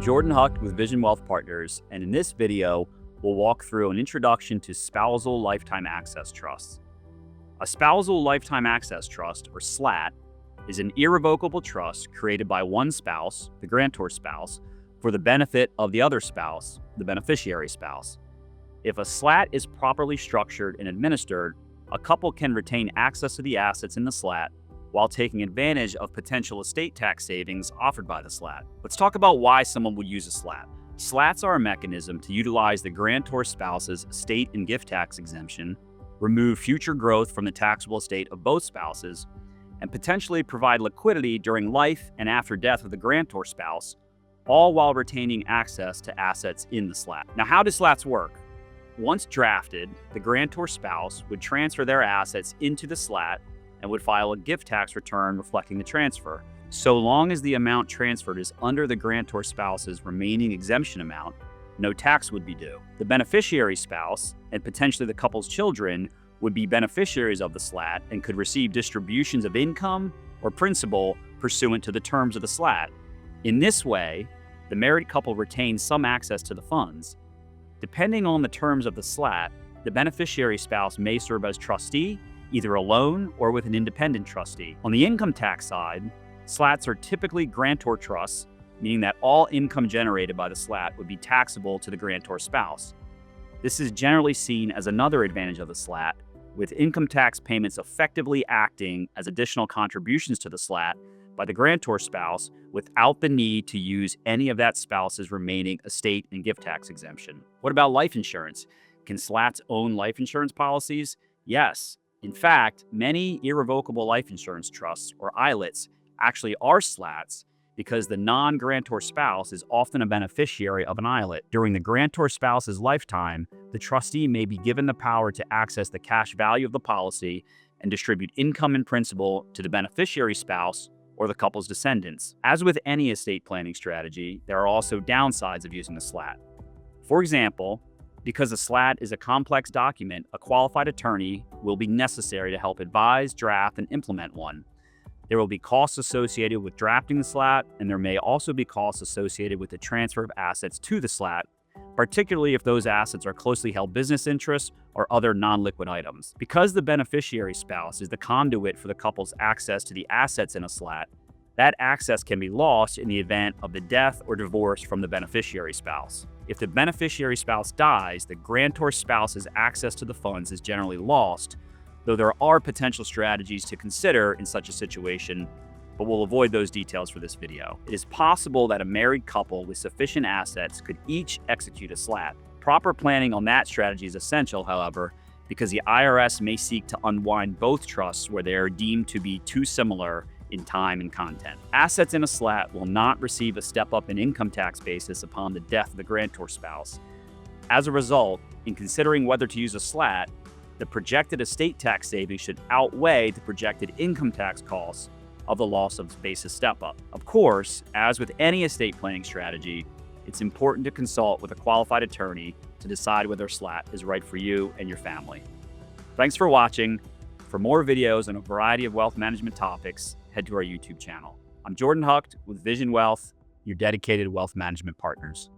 Jordan Hucht with Vision Wealth Partners, and in this video, we'll walk through an introduction to Spousal Lifetime Access Trusts. A Spousal Lifetime Access Trust, or SLAT, is an irrevocable trust created by one spouse, the grantor spouse, for the benefit of the other spouse, the beneficiary spouse. If a SLAT is properly structured and administered, a couple can retain access to the assets in the SLAT while taking advantage of potential estate tax savings offered by the SLAT. Let's talk about why someone would use a SLAT. SLATs are a mechanism to utilize the grantor spouse's estate and gift tax exemption, remove future growth from the taxable estate of both spouses, and potentially provide liquidity during life and after death of the grantor spouse, all while retaining access to assets in the SLAT. Now, how do SLATs work? Once drafted, the grantor spouse would transfer their assets into the SLAT and would file a gift tax return reflecting the transfer. So long as the amount transferred is under the grantor spouse's remaining exemption amount, no tax would be due. The beneficiary spouse, and potentially the couple's children, would be beneficiaries of the SLAT and could receive distributions of income or principal pursuant to the terms of the SLAT. In this way, the married couple retains some access to the funds. Depending on the terms of the SLAT, the beneficiary spouse may serve as trustee, either alone or with an independent trustee. On the income tax side, SLATs are typically grantor trusts, meaning that all income generated by the SLAT would be taxable to the grantor spouse. This is generally seen as another advantage of the SLAT, with income tax payments effectively acting as additional contributions to the SLAT by the grantor spouse without the need to use any of that spouse's remaining estate and gift tax exemption. What about life insurance? Can SLATs own life insurance policies? Yes. In fact, many irrevocable life insurance trusts, or ILITs, actually are SLATs because the non-grantor spouse is often a beneficiary of an ILIT. During the grantor spouse's lifetime, the trustee may be given the power to access the cash value of the policy and distribute income and principal to the beneficiary spouse or the couple's descendants. As with any estate planning strategy, there are also downsides of using a SLAT. For example, because a SLAT is a complex document, a qualified attorney will be necessary to help advise, draft, and implement one. There will be costs associated with drafting the SLAT, and there may also be costs associated with the transfer of assets to the SLAT, particularly if those assets are closely held business interests or other non-liquid items. Because the beneficiary spouse is the conduit for the couple's access to the assets in a SLAT, that access can be lost in the event of the death or divorce from the beneficiary spouse. If the beneficiary spouse dies, the grantor spouse's access to the funds is generally lost, though there are potential strategies to consider in such a situation, but we'll avoid those details for this video. It is possible that a married couple with sufficient assets could each execute a SLAT. Proper planning on that strategy is essential, however, because the IRS may seek to unwind both trusts where they are deemed to be too similar in time and content. Assets in a SLAT will not receive a step-up in income tax basis upon the death of the grantor spouse. As a result, in considering whether to use a SLAT, the projected estate tax savings should outweigh the projected income tax costs of the loss of basis step-up. Of course, as with any estate planning strategy, it's important to consult with a qualified attorney to decide whether a SLAT is right for you and your family. Thanks for watching. For more videos on a variety of wealth management topics, head to our YouTube channel. I'm Jordan Hucht with Vision Wealth, your dedicated wealth management partners.